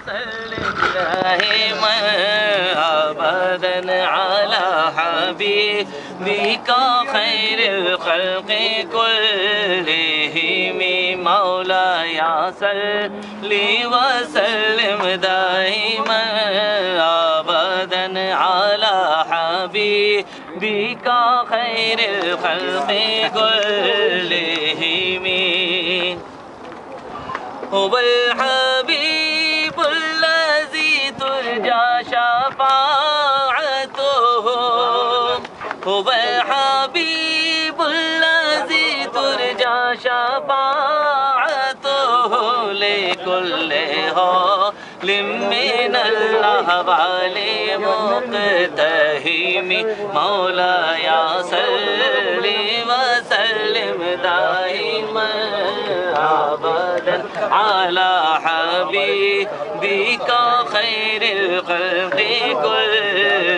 وسلم دائما أبدا على حبيبك خير الخلق كلهم مولاي صل وسلم دائما أبدا على حبيبك خير الخلق كلهم هو الحبيب الذي ترجى شفاعته هو الحبيب الذي ترجى شفاعته لكل هول من الأهوال مقتهم مولاي صل وسلم دائما أبدا على حبيبك خير الخلق كلهم